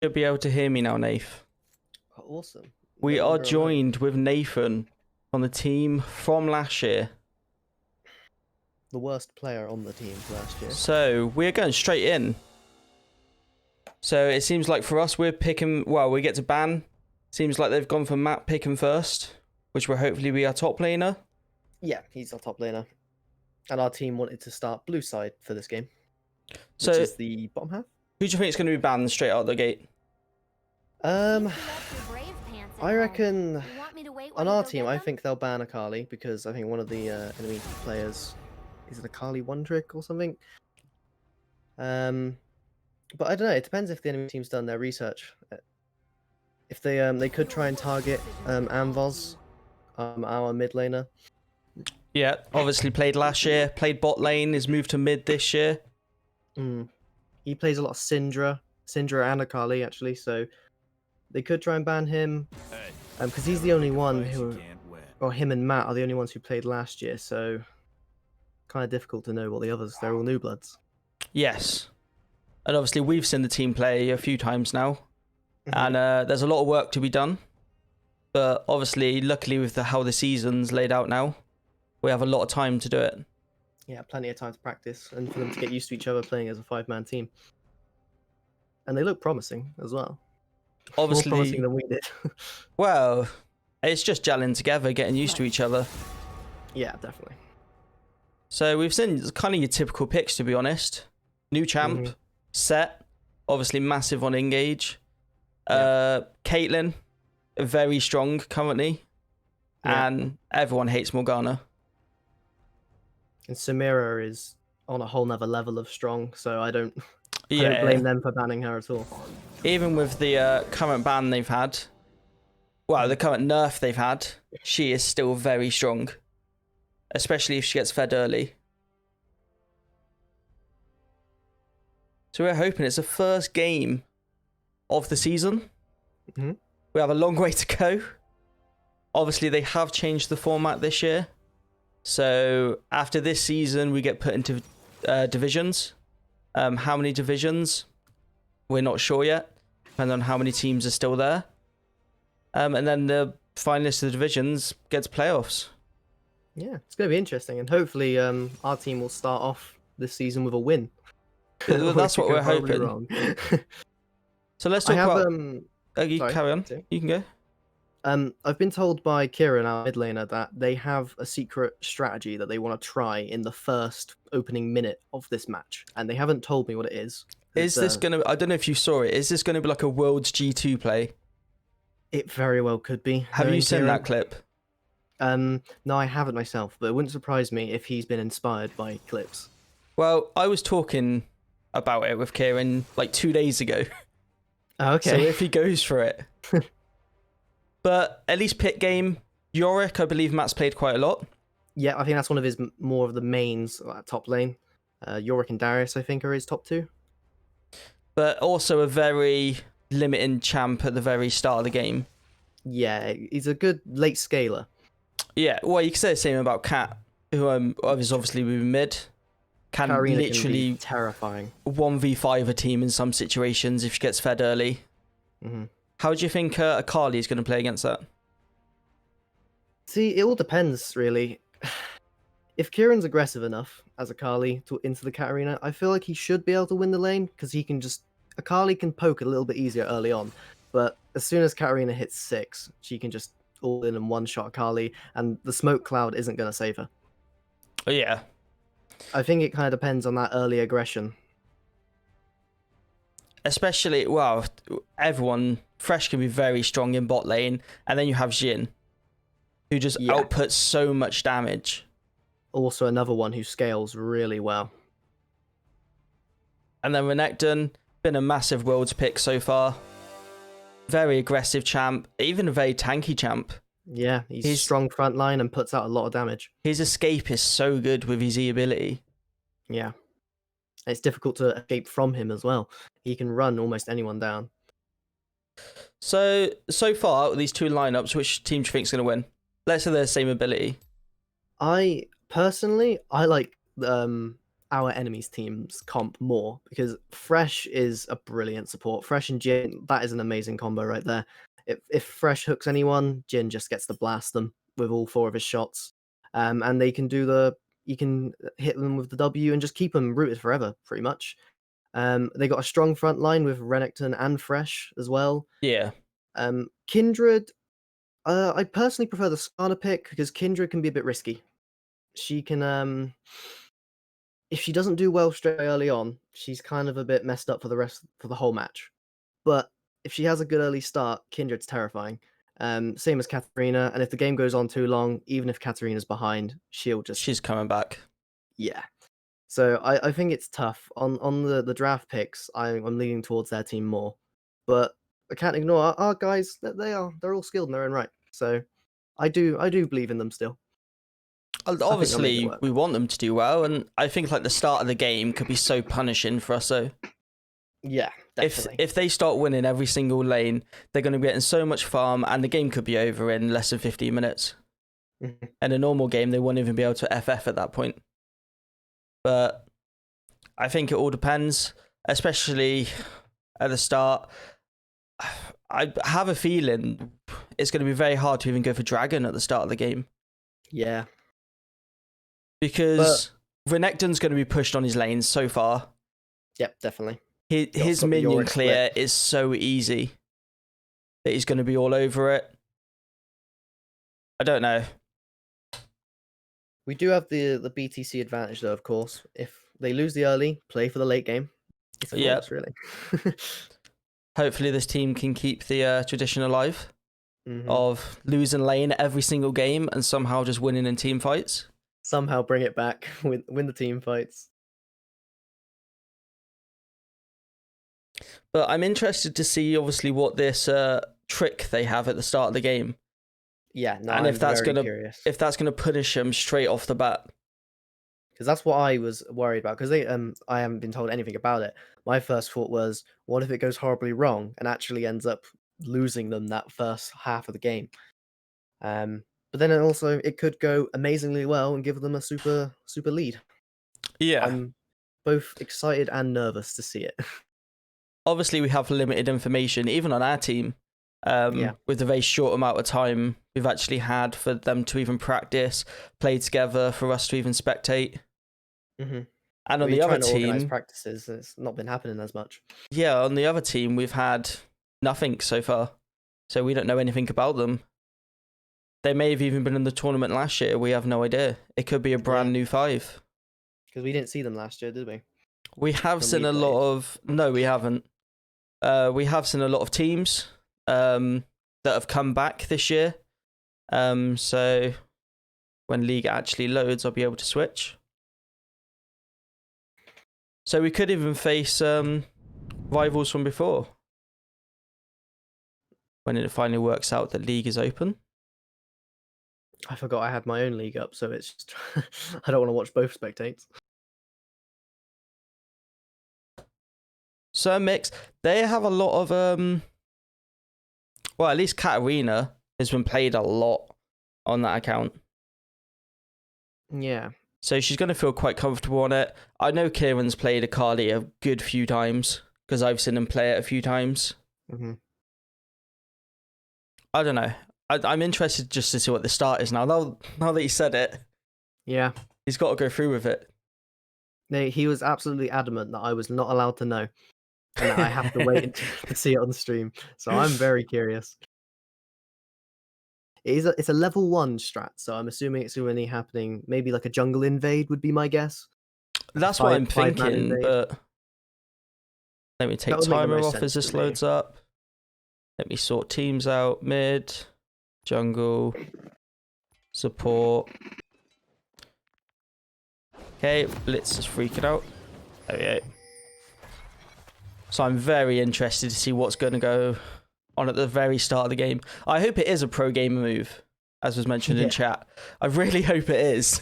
You'll be able to hear me now, Nath. Awesome. We are joined with Nathan on the team from last year. The worst player on the team last year. So we're going straight in. So it seems like for us, we're picking. Well, we get to ban. Seems like they've gone for map picking first, which will hopefully be our top laner. Yeah, he's our top laner. And our team wanted to start blue side for this game. So which is the bottom half. Who do you think is going to be banned straight out the gate? I reckon on our team, I think they'll ban Akali because I think one of the enemy players is it Akali one trick or something. But I don't know. It depends if the enemy team's done their research. If they could try and target Amvoz, our mid laner. Yeah, obviously played last year, played bot lane, is moved to mid this year. He plays a lot of Syndra and Akali actually, so they could try and ban him because he's the only one who, or him and Matt are the only ones who played last year, so kind of difficult to know what the others. They're all new bloods. Yes, and obviously we've seen the team play a few times now, and there's a lot of work to be done. But obviously, luckily with how the season's laid out now, we have a lot of time to do it. Yeah, plenty of time to practice and for them to get used to each other playing as a 5-man team. And they look promising as well. Obviously, more promising than we did. Well, it's just gelling together, getting used to each other. Yeah, definitely. So we've seen kind of your typical picks, to be honest. New champ, Set, obviously massive on engage. Caitlyn, very strong currently. Yeah. And everyone hates Morgana. And Samira is on a whole nother level of strong, so I don't blame them for banning her at all. Even with the current ban they've had, well, the current nerf they've had, she is still very strong. Especially if she gets fed early. So we're hoping it's the first game of the season. We have a long way to go. Obviously, they have changed the format this year. So after this season, we get put into divisions. How many divisions? We're not sure yet. Depending on how many teams are still there. And then the finalists of the divisions get to playoffs. Yeah, it's going to be interesting. And hopefully our team will start off this season with a win. That's what we're hoping. So let's talk about... carry on. You can go. I've been told by Kieran, our mid laner, that they have a secret strategy that they want to try in the first opening minute of this match, and they haven't told me what it is. Is this gonna? I don't know if you saw it. Is this gonna be like a Worlds G2 play? It very well could be. Have you seen that clip? No, I haven't myself, but it wouldn't surprise me if he's been inspired by clips. Well, I was talking about it with Kieran like 2 days ago. Oh, okay. So if he goes for it. But at least pit game, Yorick, I believe Matt's played quite a lot. Yeah, I think that's one of his more of the mains at top lane. Yorick and Darius, I think, are his top two. But also a very limiting champ at the very start of the game. Yeah, he's a good late scaler. Yeah, well, you can say the same about Cat, who is obviously moving mid. Can Karina literally can be terrifying. 1v5 a team in some situations if she gets fed early. How do you think Akali is going to play against that? See, it all depends, really. If Kieran's aggressive enough as Akali into the Katarina, I feel like he should be able to win the lane, because he can just... Akali can poke a little bit easier early on, but as soon as Katarina hits 6, she can just all in and one-shot Akali, and the smoke cloud isn't going to save her. Oh, yeah. I think it kind of depends on that early aggression. Especially, well, everyone... Fresh can be very strong in bot lane, and then you have Jhin, who just outputs so much damage. Also another one who scales really well. And then Renekton, been a massive Worlds pick so far. Very aggressive champ, even a very tanky champ. Yeah, he's strong front line and puts out a lot of damage. His escape is so good with his E ability. Yeah. It's difficult to escape from him as well. He can run almost anyone down. So far, these two lineups, which team do you think is going to win? Let's say they're the same ability. Personally, I like our enemy's team's comp more, because Fresh is a brilliant support. Fresh and Jin, that is an amazing combo right there. If Fresh hooks anyone, Jin just gets to blast them with all 4 of his shots. And they can do you can hit them with the W and just keep them rooted forever, pretty much. They got a strong front line with Renekton and Fresh as well. Yeah. Kindred, I personally prefer the Skarner pick because Kindred can be a bit risky. She can, if she doesn't do well straight early on, she's kind of a bit messed up for the whole match. But if she has a good early start, Kindred's terrifying. Same as Katarina, and if the game goes on too long, even if Katarina's behind, she's coming back. Yeah. So I think it's tough. On the draft picks, I'm leaning towards their team more. But I can't ignore our guys. They're all skilled in their own right. So I do believe in them still. Obviously, we want them to do well, and I think like the start of the game could be so punishing for us. So yeah, definitely. If they start winning every single lane, they're going to be getting so much farm, and the game could be over in less than 15 minutes. Mm-hmm. In a normal game, they won't even be able to FF at that point. But I think it all depends, especially at the start. I have a feeling it's going to be very hard to even go for Dragon at the start of the game. Yeah. Because Renekton's going to be pushed on his lanes so far. Yep, definitely. His minion clear is so easy that he's going to be all over it. I don't know. We do have the BTC advantage, though, of course. If they lose the early, play for the late game. It's flawless, really. Hopefully this team can keep the tradition alive of losing lane every single game and somehow just winning in team fights. Somehow bring it back, win the team fights. But I'm interested to see, obviously, what this trick they have at the start of the game. Yeah, no, and if that's gonna punish them straight off the bat. Because that's what I was worried about. Because I haven't been told anything about it. My first thought was, what if it goes horribly wrong and actually ends up losing them that first half of the game? But then it could go amazingly well and give them a super lead. Yeah, I'm both excited and nervous to see it. Obviously, we have limited information, even on our team. With the very short amount of time we've actually had for them to even practice, play together, for us to even spectate. Mm-hmm. And on the other team, practices, it's not been happening as much. Yeah, on the other team, we've had nothing so far, so we don't know anything about them. They may have even been in the tournament last year. We have no idea. It could be a brand new 5. Because we didn't see them last year, did we? We have seen a lot of... No, we haven't. We have seen a lot of teams that have come back this year. So when League actually loads, I'll be able to switch. So we could even face rivals from before. When it finally works out that League is open. I forgot I had my own league up, so it's just I don't want to watch both spectates. So mix, they have a lot of well, at least Katarina has been played a lot on that account. Yeah. So she's going to feel quite comfortable on it. I know Kieran's played Akali a good few times because I've seen him play it a few times. Mm-hmm. I don't know. I'm interested just to see what the start is now. Now that you said it, yeah, he's got to go through with it. He was absolutely adamant that I was not allowed to know, and that I have to wait to see it on stream. So I'm very curious. It's a level 1 strat, so I'm assuming it's only happening. Maybe like a jungle invade would be my guess. That's what I'm thinking, but let me take timer off as this loads up. Let me sort teams out. Mid, jungle, support. Okay, Blitz is freaking out. There we go. So I'm very interested to see what's going to go on at the very start of the game. I hope it is a pro gamer move, as was mentioned in chat. I really hope it is.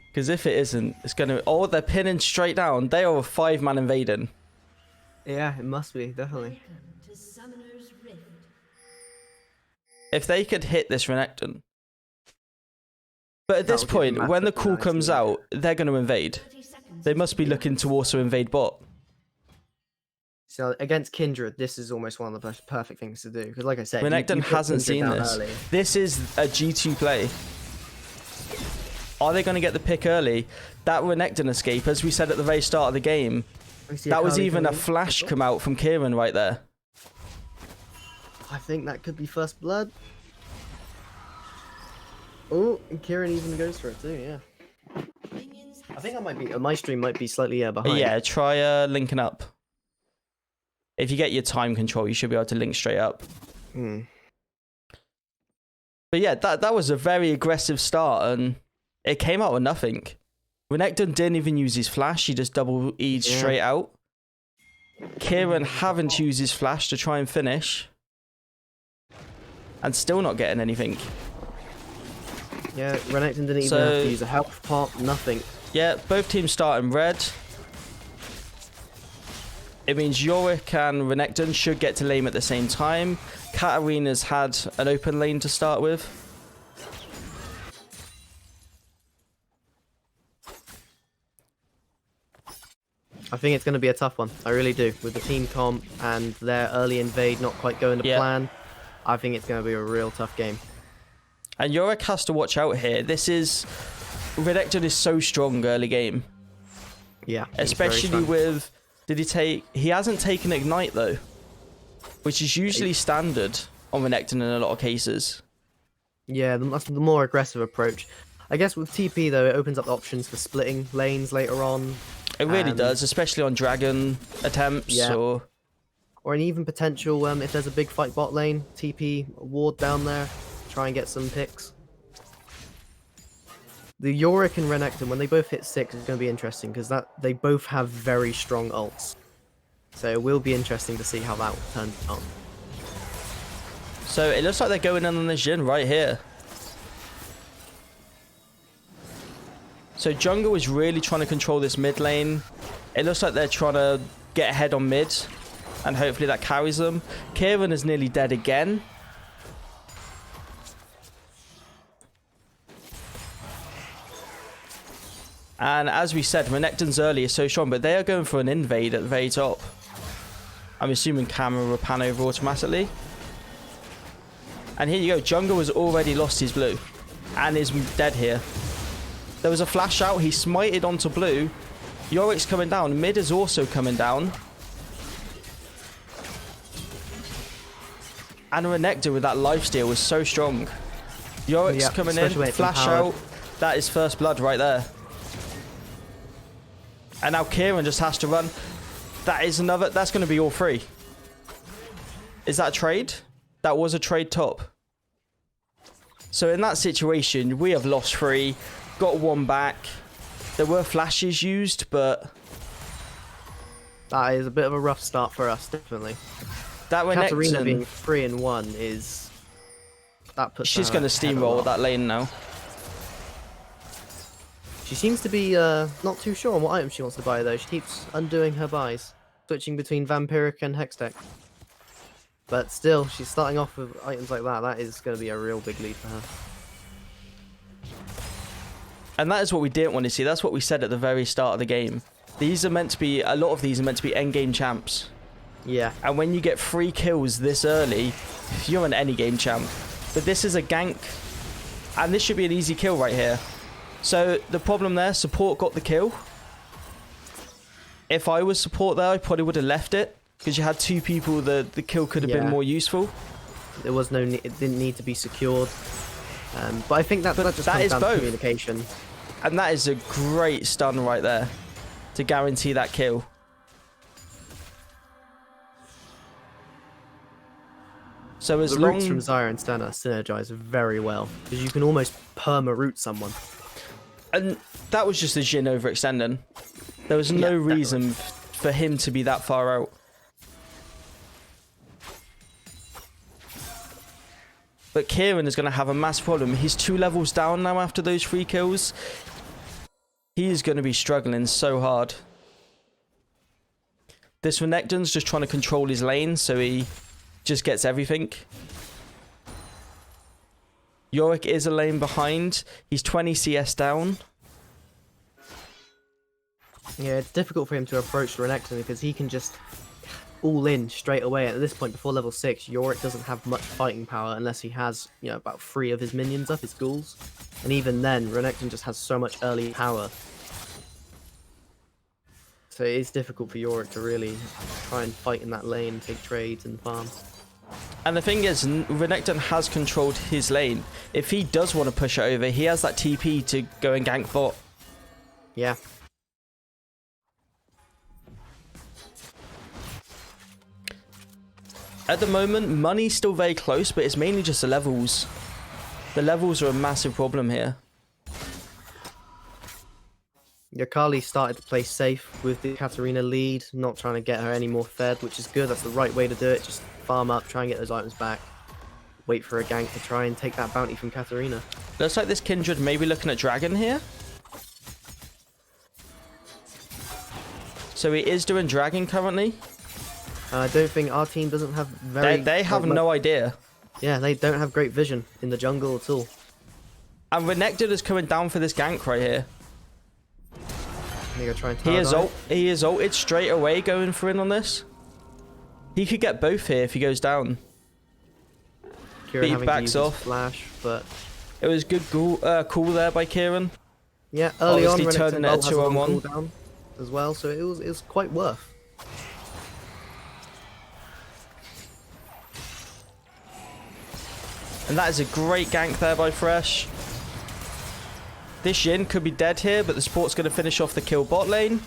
Because if it isn't, it's going to... Oh, they're pinning straight down. They are a 5-man invading. Yeah, it must be, definitely. If they could hit this Renekton, But at this That'll give point, when the massive call comes variety. out, they're going to invade. They must be looking to also invade bot. So against Kindred, this is almost one of the perfect things to do. Because like I said, Renekton hasn't seen this. Early. This is a G2 play. Are they going to get the pick early? That Renekton escape, as we said at the very start of the game, that was even a flash come out from Kieran right there. I think that could be first blood. Oh, and Kieran even goes for it too, yeah. I think I might be, my stream might be slightly behind. Yeah, try linking up. If you get your time control, you should be able to link straight up. But yeah, that was a very aggressive start, and it came out with nothing. Renekton didn't even use his flash, he just double E'd straight out. Kieran haven't used his flash to try and finish. And still not getting anything. Yeah, Renekton didn't even have to use a health pot, nothing. Yeah, both teams start in red. It means Yorick and Renekton should get to lane at the same time. Katarina's had an open lane to start with. I think it's going to be a tough one. I really do. With the team comp and their early invade not quite going to plan, I think it's going to be a real tough game. And Yorick has to watch out here. This is... Renekton is so strong early game. Yeah. Especially with... Did he take... He hasn't taken Ignite, though. Which is usually standard on Renekton in a lot of cases. Yeah, that's the more aggressive approach. I guess with TP, though, it opens up options for splitting lanes later on. It really does, especially on Dragon attempts. Yeah. Or an even potential, if there's a big fight bot lane, TP ward down there, try and get some picks. The Yorick and Renekton, when they both hit 6, is going to be interesting because they both have very strong ults. So it will be interesting to see how that turns out. So it looks like they're going in on the Jhin right here. So jungle is really trying to control this mid lane. It looks like they're trying to get ahead on mid, and hopefully that carries them. Kieran is nearly dead again. And as we said, Renekton's early is so strong, but they are going for an invade at the very top. I'm assuming camera will pan over automatically. And here you go, jungle has already lost his blue and is dead here. There was a flash out, he smited onto blue. Yorick's coming down, mid is also coming down. And Renekton with that lifesteal was so strong. Yorick's coming in, flash out. That is first blood right there. And now Kieran just has to run. That is another, that's going to be all three. Is that a trade? That was a trade top. So in that situation, we have lost 3, got 1 back. There were flashes used, but... That is a bit of a rough start for us, definitely. That Katarina being 3-1 is... That puts she's going to steamroll that lane now. She seems to be not too sure on what item she wants to buy, though. She keeps undoing her buys, switching between Vampiric and Hextech. But still, she's starting off with items like that. That is going to be a real big lead for her. And that is what we didn't want to see. That's what we said at the very start of the game. These are meant to be, a lot of these are meant to be endgame champs. Yeah. And when you get 3 kills this early, you're an any game champ. But this is a gank. And this should be an easy kill right here. So the problem there, support got the kill. If I was support there, I probably would have left it. Because you had 2 people, the kill could have been more useful. There was no need, it didn't need to be secured. But I think that just comes down to communication. And that is a great stun right there to guarantee that kill. So as the roots from Zyra and Stana synergize very well because you can almost perma-root someone. And that was just a Jhin overextending. There was no reason for him to be that far out. But Kieran is going to have a massive problem. He's 2 levels down now after those 3 kills. He is going to be struggling so hard. This Renekton's just trying to control his lane, so he just gets everything. Yorick is a lane behind. He's 20 CS down. Yeah, it's difficult for him to approach Renekton because he can just all in straight away. At this point, before level 6, Yorick doesn't have much fighting power unless he has, you know, about 3 of his minions up, his ghouls. And even then, Renekton just has so much early power. So it is difficult for Yorick to really try and fight in that lane, take trades and farm. And the thing is, Renekton has controlled his lane. If he does want to push it over, he has that TP to go and gank bot. Yeah. At the moment, money's still very close, but it's mainly just the levels. The levels are a massive problem here. Akali started to play safe with the Katarina lead, not trying to get her any more fed, which is good. That's the right way to do it. Just farm up, try and get those items back. Wait for a gank to try and take that bounty from Katarina. Looks like this Kindred may be looking at Dragon here. So he is doing Dragon currently. I don't think our team doesn't have very... They have no idea. Yeah, they don't have great vision in the jungle at all. And Renekton is coming down for this gank right here. Try and he is ulted straight away going for in on this. He could get both here if he goes down. Kieran He backs off. Flash, but it was good call there by Kieran. Yeah, early obviously on, turning it 2-on-1 as well, so it was quite worth. And that is a great gank there by Fresh. This Yin could be dead here, but the Sport's going to finish off the kill bot lane.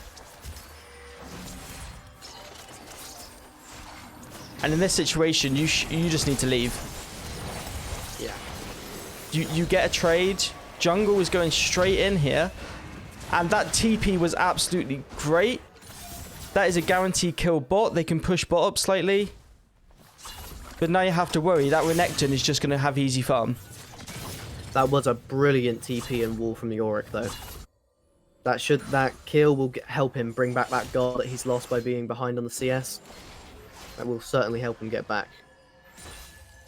And in this situation, you just need to leave. Yeah. You get a trade. Jungle is going straight in here. And that TP was absolutely great. That is a guaranteed kill bot. They can push bot up slightly. But now you have to worry. That Renekton is just going to have easy farm. That was a brilliant TP and wall from Yorick, though. That kill will help him bring back that gold that he's lost by being behind on the CS. That will certainly help him get back.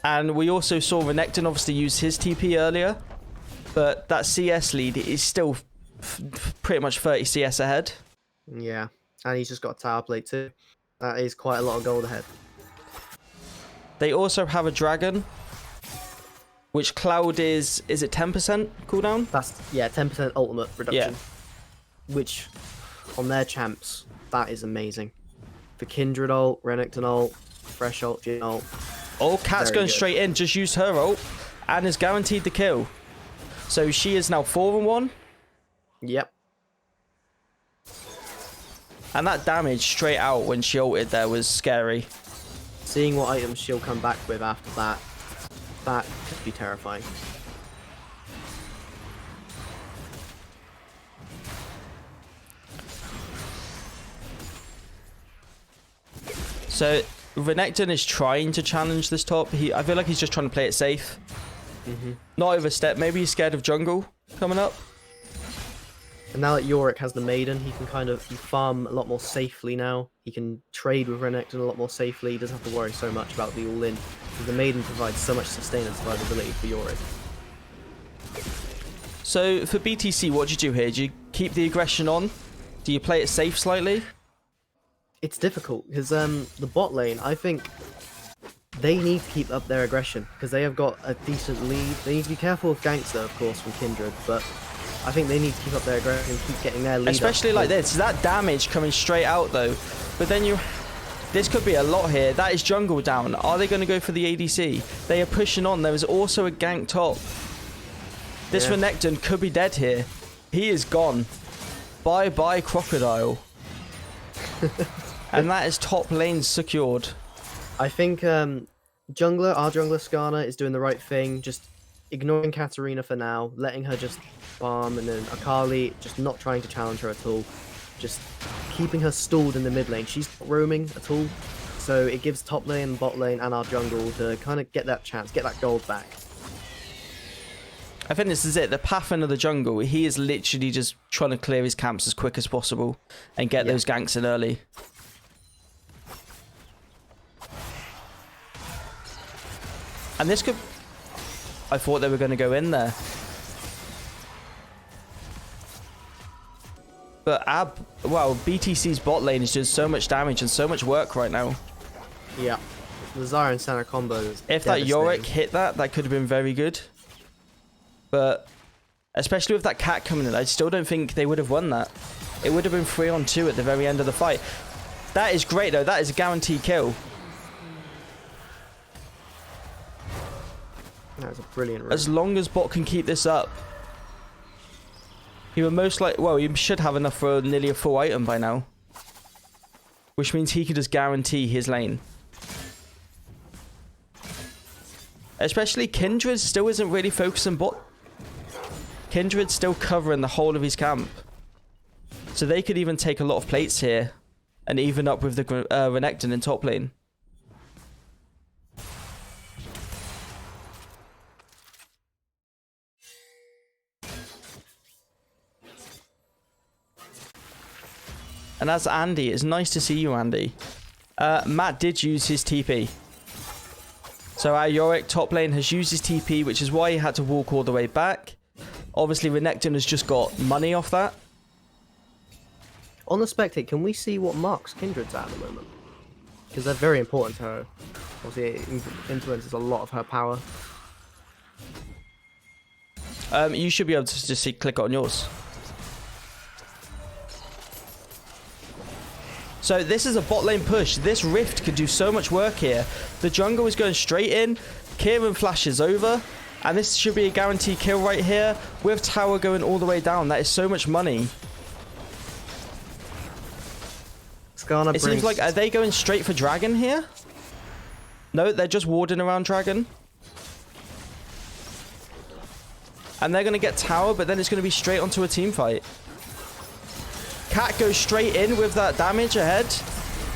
And we also saw Renekton obviously use his TP earlier, but that CS lead is still pretty much 30 CS ahead. Yeah, and he's just got a tower plate too. That is quite a lot of gold ahead. They also have a dragon, which Cloud is it 10% cooldown? That's, yeah, 10% ultimate reduction. Yeah. Which, on their champs, that is amazing. The Kindred ult, Renekton ult, Fresh ult, Jhin ult. Oh, Cat's going straight in, just used her ult, and is guaranteed the kill. So she is now 4-1. Yep. And that damage straight out when she ulted there was scary. Seeing what items she'll come back with after that, that could be terrifying. So Renekton is trying to challenge this top. I feel like he's just trying to play it safe. Not overstep. Maybe he's scared of jungle coming up. And now that Yorick has the Maiden, he can kind of farm a lot more safely now. He can trade with Renekton a lot more safely. He doesn't have to worry so much about the all-in. Because the Maiden provides so much sustain and survivability for Yorick. So for BTC, what do you do here? Do you keep the aggression on? Do you play it safe slightly? It's difficult because the bot lane, I think they need to keep up their aggression because they have got a decent lead. They need to be careful of ganks though, of course, from Kindred, but I think they need to keep up their aggression and keep getting their lead. Especially like this. That damage coming straight out though. But then this could be a lot here. That is jungle down. Are they going to go for the ADC? They are pushing on. There is also a gank top. This Renekton could be dead here. He is gone. Bye-bye Crocodile. And that is top lane secured. I think our jungler Skana is doing the right thing. Just ignoring Katarina for now. Letting her just farm. And then Akali just not trying to challenge her at all. Just keeping her stalled in the mid lane. She's not roaming at all. So it gives top lane, bot lane, and our jungle to kind of get that chance. Get that gold back. I think this is it. The Pathan of the jungle, he is literally just trying to clear his camps as quick as possible and get those ganks in early. And this could... I thought they were going to go in there. But BTC's bot lane is doing so much damage and so much work right now. Yeah. The Xayah and Senna combo is If that Yorick hit that could have been very good. But especially with that cat coming in, I still don't think they would have won that. It would have been 3-on-2 at the very end of the fight. That is great, though. That is a guaranteed kill. That was a brilliant run. As long as bot can keep this up. He would most likely... Well, he should have enough for nearly a full item by now. Which means he could just guarantee his lane. Especially Kindred still isn't really focusing bot. Kindred's still covering the whole of his camp. So they could even take a lot of plates here. And even up with the Renekton in top lane. And as Andy, it's nice to see you, Andy. Matt did use his TP. So our Yorick top lane has used his TP, which is why he had to walk all the way back. Obviously, Renekton has just got money off that. On the spectate, can we see what marks Kindred's at the moment? Because they're very important to her. Obviously, it influences a lot of her power. You should be able to just click on yours. So this is a bot lane push. This Rift could do so much work here. The jungle is going straight in. Kieran flashes over. And this should be a guaranteed kill right here. With tower going all the way down. That is so much money. It seems like, are they going straight for Dragon here? No, they're just warding around Dragon. And they're going to get tower, but then it's going to be straight onto a team fight. Cat goes straight in with that damage ahead.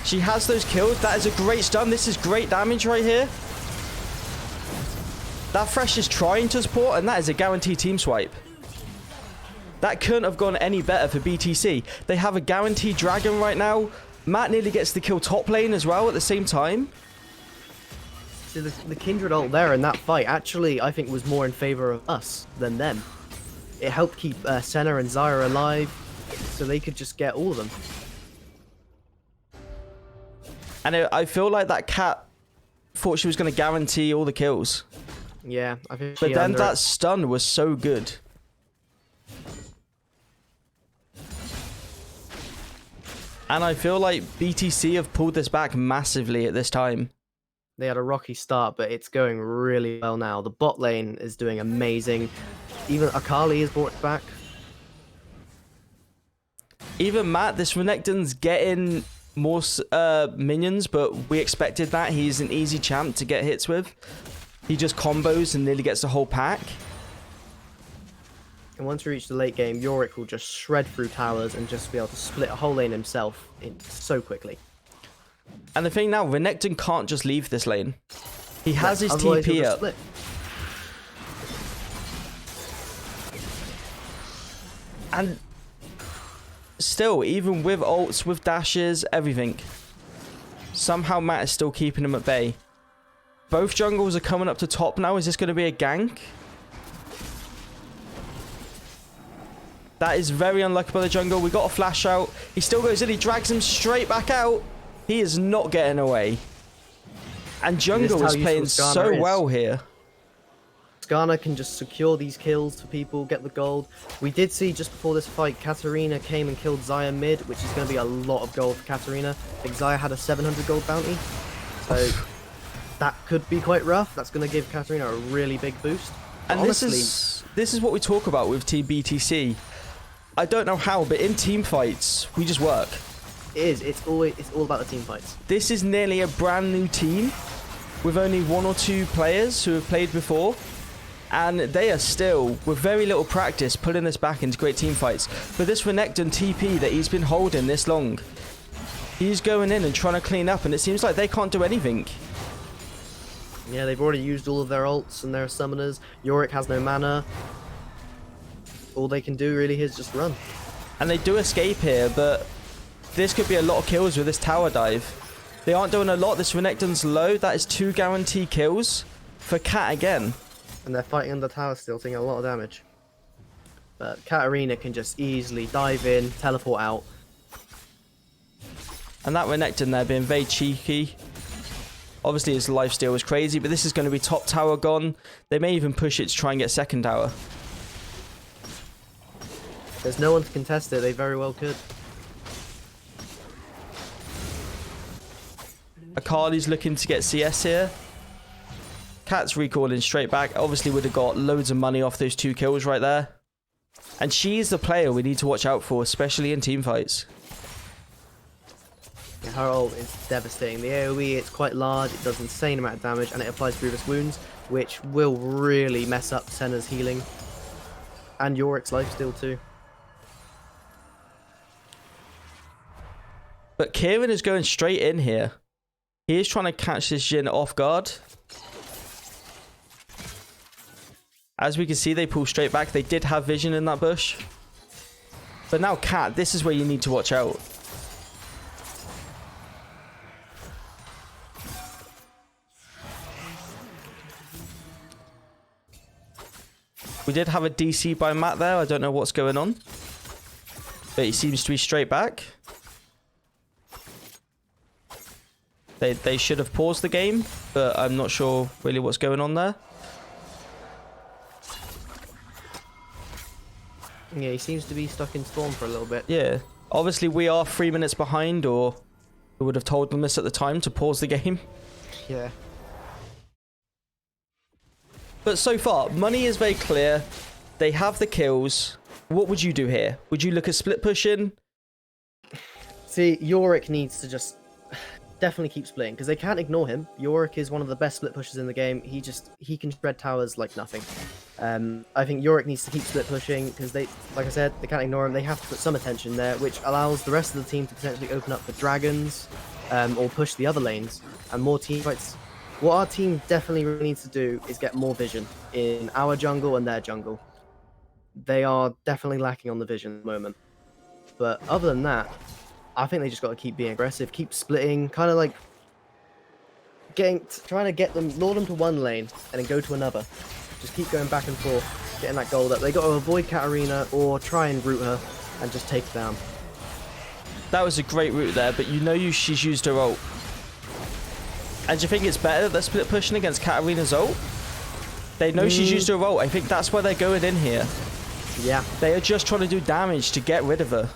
She has those kills. That is a great stun. This is great damage right here. That Thresh is trying to support, and that is a guaranteed team swipe. That couldn't have gone any better for BTC. They have a guaranteed Dragon right now. Matt nearly gets the kill top lane as well at the same time. See, the Kindred ult there in that fight actually, I think, was more in favor of us than them. It helped keep Senna and Xayah alive, so they could just get all of them. And I feel like that cat thought she was going to guarantee all the kills. Yeah, I think. But then that stun was so good. And I feel like BTC have pulled this back massively at this time. They had a rocky start, but it's going really well now. The bot lane is doing amazing. Even Akali is brought back. Even Matt, this Renekton's getting more minions, but we expected that. He's an easy champ to get hits with. He just combos and nearly gets the whole pack. And once we reach the late game, Yorick will just shred through towers and just be able to split a whole lane himself in so quickly. And the thing now, Renekton can't just leave this lane. He has his TP up. Split. And still, even with ults, with dashes, everything, somehow Matt is still keeping him at bay. Both jungles are coming up to top now. Is this going to be a gank? That is very unlucky by the jungle. We got a flash out. He still goes in. He drags him straight back out. He is not getting away. And jungle is playing so well here. Skarner can just secure these kills for people, get the gold. We did see just before this fight, Katarina came and killed Xayah mid, which is going to be a lot of gold for Katarina. I think Xayah had a 700 gold bounty. So that could be quite rough. That's going to give Katarina a really big boost. And honestly, this is what we talk about with TeamBTC. I don't know how, but in team fights, we just work. It is. It's all about the team fights. This is nearly a brand new team with only 1 or 2 players who have played before. And they are still, with very little practice, pulling this back into great team fights. But this Renekton TP that he's been holding this long, he's going in and trying to clean up, and it seems like they can't do anything. Yeah, they've already used all of their ults and their summoners. Yorick has no mana. All they can do really is just run. And they do escape here, but this could be a lot of kills with this tower dive. They aren't doing a lot. This Renekton's low. That is 2 guaranteed kills for Cat again. And they're fighting under tower still, taking a lot of damage. But Katarina can just easily dive in, teleport out. And that Renekton there being very cheeky. Obviously his lifesteal was crazy, but this is going to be top tower gone. They may even push it to try and get second tower. There's no one to contest it, they very well could. Akali's looking to get CS here. Cat's recalling straight back. Obviously would have got loads of money off those 2 kills right there. And she's the player we need to watch out for, especially in team fights. Yeah, her ult is devastating. The AoE, it's quite large, it does an insane amount of damage, and it applies grievous wounds, which will really mess up Senna's healing. And Yorick's lifesteal too. But Kieran is going straight in here. He is trying to catch this Jhin off guard. As we can see, they pull straight back. They did have vision in that bush. But now Cat, this is where you need to watch out. We did have a DC by Matt there. I don't know what's going on. But he seems to be straight back. They should have paused the game, but I'm not sure really what's going on there. Yeah, he seems to be stuck in Storm for a little bit. Yeah. Obviously, we are 3 minutes behind, or we would have told them this at the time to pause the game. Yeah. But so far, money is very clear. They have the kills. What would you do here? Would you look at split pushing? See, Yorick needs to just definitely keep splitting, because they can't ignore him. Yorick is one of the best split pushers in the game. He can shred towers like nothing. I think Yorick needs to keep split pushing, because they, like I said, they can't ignore him. They have to put some attention there, which allows the rest of the team to potentially open up for dragons, or push the other lanes, and more team fights. What our team definitely really needs to do is get more vision in our jungle and their jungle. They are definitely lacking on the vision at the moment. But other than that, I think they just got to keep being aggressive, keep splitting, kind of like trying to get them, lure them to one lane and then go to another. Just keep going back and forth, getting that gold up. They got to avoid Katarina or try and root her and just take her down. That was a great route there, but you know she's used her ult. And do you think it's better that they're split pushing against Katarina's ult? They know she's used her ult. I think that's why they're going in here. Yeah. They are just trying to do damage to get rid of her.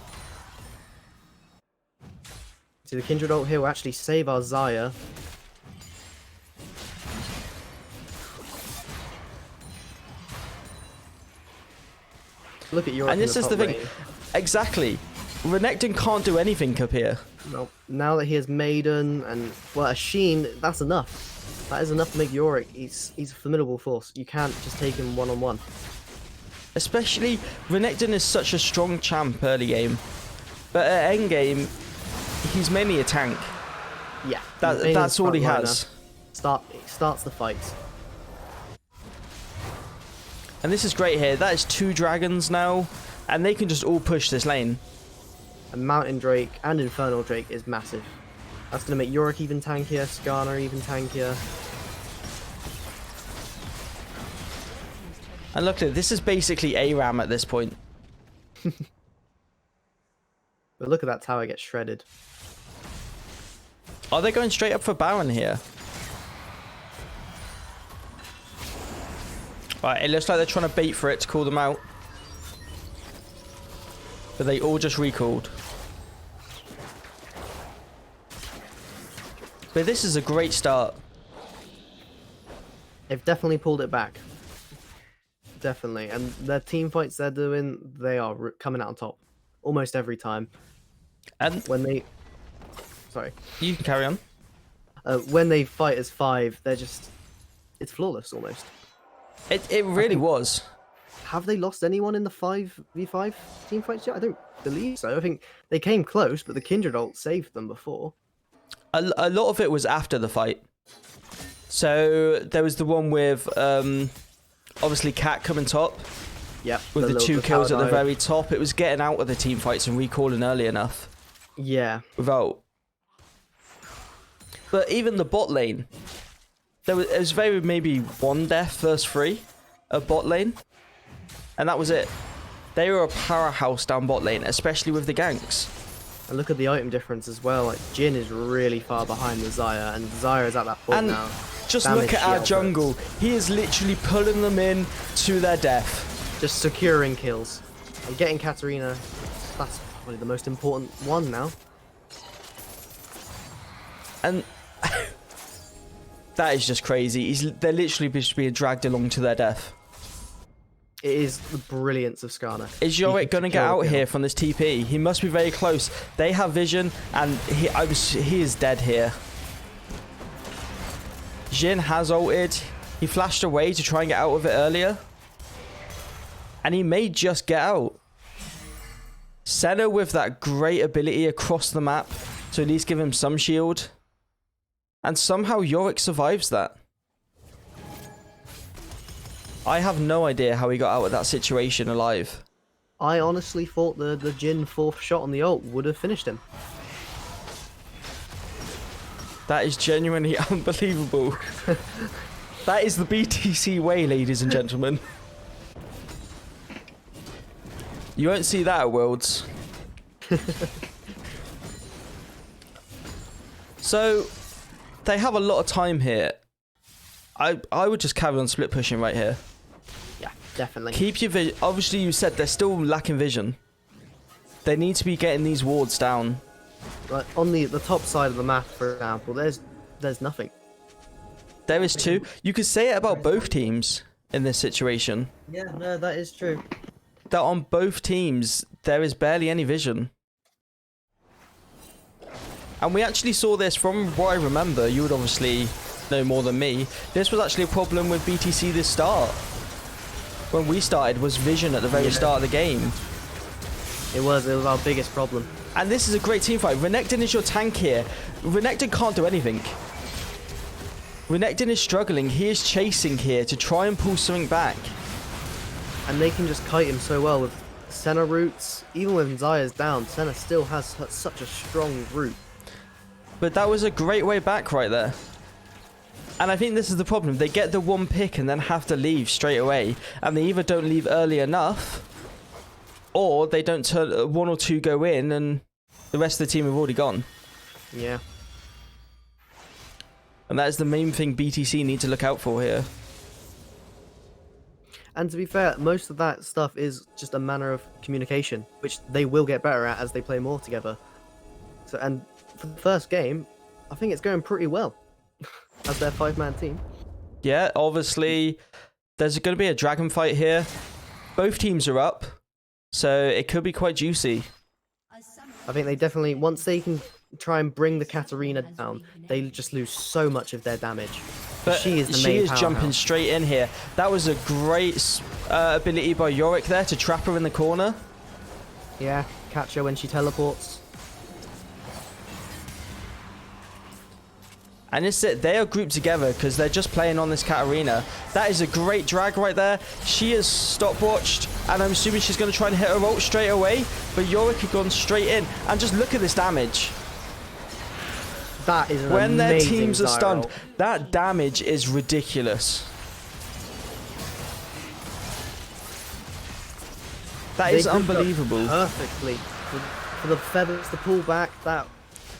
See, the Kindred ult here will actually save our Xayah. Look at Yorick. And this is the thing. Exactly. Renekton can't do anything up here. No. Now that he has Maiden and, well, a Sheen, that's enough. That is enough to make Yorick. He's a formidable force. You can't just take him one-on-one. Especially, Renekton is such a strong champ early game. But at end game, he's mainly a tank. Yeah. That's all he has. Starts the fight. And this is great here. That is 2 dragons now. And they can just all push this lane. And Mountain Drake and Infernal Drake is massive. That's going to make Yorick even tankier, Skarner even tankier. And look at this is basically ARAM at this point. But look at that tower get shredded. Are they going straight up for Baron here? Right, it looks like they're trying to bait for it to call them out. But they all just recalled. But this is a great start. They've definitely pulled it back. Definitely. And their team fights they're doing, they are coming out on top. Almost every time. And when they... Sorry. You can carry on. When they fight as 5, they're just... It's flawless, almost. It really was. Have they lost anyone in the 5v5 team fights yet? I don't believe so. I think they came close, but the Kindred ult saved them before. A lot of it was after the fight. So there was the one with obviously Cat coming top. Yep. With the 2 kills at the very top. It was getting out of the team fights and recalling early enough. Yeah. Without. But even the bot lane, it was very maybe 1 death versus 3. of bot lane. And that was it. They were a powerhouse down bot lane, especially with the ganks. And look at the item difference as well. Like, Jhin is really far behind the Xayah, and Xayah is at that point now. Just look at our jungle. He is literally pulling them in to their death. Just securing kills. And getting Katarina, that's probably the most important one now. And that is just crazy. They're literally just being dragged along to their death. It is the brilliance of Skarner. Is Yorick going to get out here from this TP? He must be very close. They have vision, and he is dead here. Jhin has ulted. He flashed away to try and get out of it earlier. And he may just get out. Senna with that great ability across the map to at least give him some shield. And somehow Yorick survives that. I have no idea how he got out of that situation alive. I honestly thought the Jhin 4th shot on the ult would have finished him. That is genuinely unbelievable. That is the BTC way, ladies and gentlemen. You won't see that at Worlds. So, they have a lot of time here. I would just carry on split pushing right here. Yeah, definitely. Keep your vision. Obviously, you said they're still lacking vision. They need to be getting these wards down. Like on the top side of the map, for example, there's nothing. There is two. You could say it about both teams in this situation. Yeah, no, that is true. That on both teams, there is barely any vision. And we actually saw this from what I remember. You would obviously know more than me. This was actually a problem with BTC this start. When we started was vision at the very start of the game. It was our biggest problem. And this is a great team fight. Renekton is your tank here. Renekton can't do anything. Renekton is struggling. He is chasing here to try and pull something back. And they can just kite him so well with Senna roots. Even when Xayah's down, Senna still has such a strong root. But that was a great way back right there. And I think this is the problem. They get the one pick and then have to leave straight away. And they either don't leave early enough, or they don't turn one or two go in and the rest of the team have already gone. Yeah. And that is the main thing BTC need to look out for here. And to be fair, most of that stuff is just a manner of communication, which they will get better at as they play more together. So, and for the first game, I think it's going pretty well as their 5-man team. Yeah, obviously, there's going to be a dragon fight here. Both teams are up, so it could be quite juicy. I think they definitely, once they can try and bring the Katarina down, they just lose so much of their damage. But she is the main She is powerhouse. jumping straight in here. That was a great ability by Yorick there to trap her in the corner. Yeah, catch her when she teleports. And it's it. They are grouped together because they're just playing on this Katarina. That is a great drag right there. She is stopwatched, and I'm assuming she's going to try and hit her ult straight away. But Yorick had gone straight in. And just look at this damage. That is an when their amazing teams are stunned, ult. that damage is ridiculous. That is unbelievable. Perfectly. For the feathers to pull back, that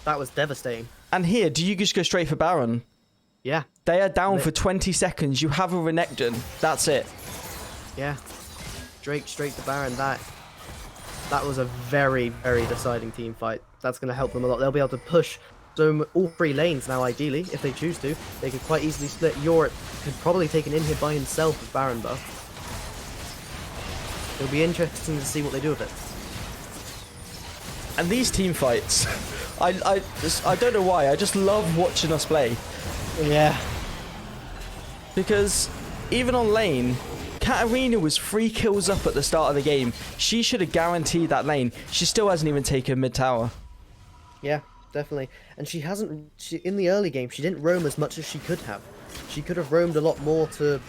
was devastating. And here, do you just go straight for Baron? Yeah. They are down for 20 seconds. You have a Renekton. That's it. Yeah. Drake straight to Baron. That was a very, very deciding team fight. That's going to help them a lot. They'll be able to push all 3 lanes now, ideally, if they choose to. They could quite easily split. Yorick could probably take an in-hit by himself with Baron buff. It'll be interesting to see what they do with it. And these team fights, I don't know why, I just love watching us play. Yeah. Because even on lane, Katarina was 3 kills up at the start of the game. She should have guaranteed that lane. She still hasn't even taken mid tower. Yeah, definitely. And she hasn't, in the early game, she didn't roam as much as she could have. She could have roamed a lot more to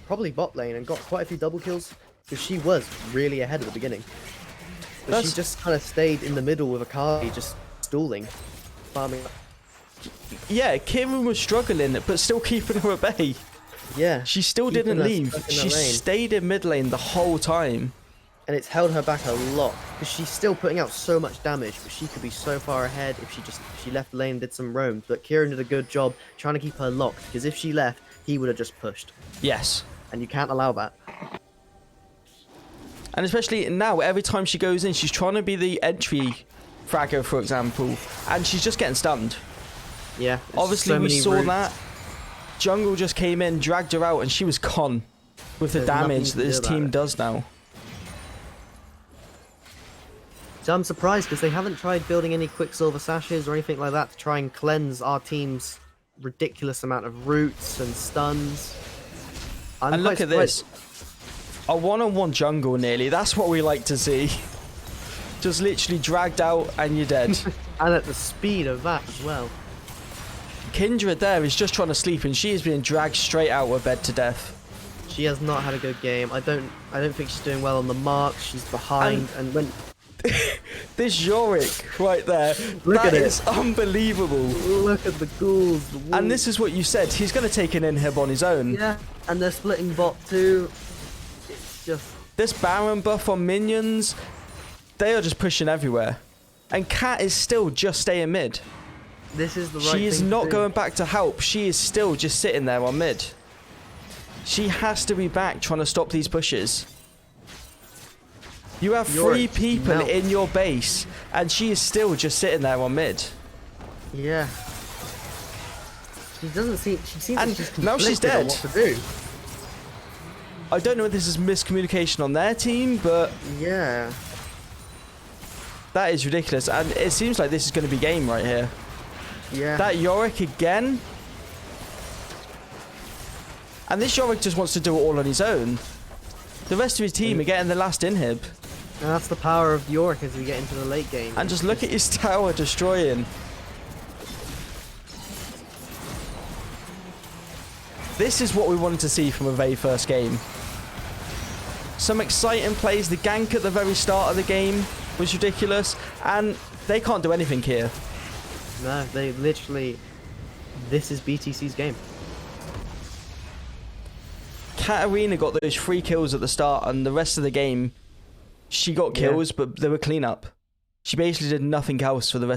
probably bot lane and got quite a few double kills, because she was really ahead at the beginning. But she just kind of stayed in the middle with Akali, just stalling, farming. Yeah, Kieran was struggling, but still keeping her at bay. Yeah. She still keeping didn't her leave. stuck in She that lane. stayed in mid lane the whole time. And it's held her back a lot because she's still putting out so much damage, but she could be so far ahead if she left the lane and did some roams. But Kieran did a good job trying to keep her locked, because if she left, he would have just pushed. Yes. And you can't allow that. And especially now, every time she goes in, she's trying to be the entry fragger, for example, and she's just getting stunned. Yeah. Obviously, so we many saw routes. that. Jungle just came in, dragged her out, and she was gone with the There's nothing damage to that do this about team it. does now. So I'm surprised because they haven't tried building any Quicksilver sashes or anything like that to try and cleanse our team's ridiculous amount of roots and stuns. And look at this. A one-on-one jungle nearly. That's what we like to see. Just literally dragged out and you're dead. And at the speed of that as well. Kindred there is just trying to sleep and she is being dragged straight out of bed to death. She has not had a good game. I don't think she's doing well on the mark. She's behind and when This Yorick right there, Look at it. is unbelievable. look at the ghouls, the wolves. And this is what you said. He's going to take an inhib on his own. Yeah, and they're splitting bot too. It's just This Baron buff on minions, they are just pushing everywhere. And Cat is still just staying mid. this is the right She is thing to not do. going back to help. She is still just sitting there on mid. She has to be back trying to stop these pushes. You have Yorick 3 people melt. in your base, and she is still just sitting there on mid. Yeah. She doesn't seem. She seems And like she's now she's conflicted on dead. what to do. I don't know if this is miscommunication on their team, but Yeah. that is ridiculous. And it seems like this is going to be game right here. Yeah. That Yorick again. And this Yorick just wants to do it all on his own. The rest of his team are getting the last inhib. And that's the power of Yorick as we get into the late game. And just look at his tower destroying. This is what we wanted to see from a very first game. Some exciting plays. The gank at the very start of the game was ridiculous. And they can't do anything here. No, they literally. This is BTC's game. Katarina got those 3 kills at the start, and the rest of the game, she got kills, but they were clean up. She basically did nothing else for the rest.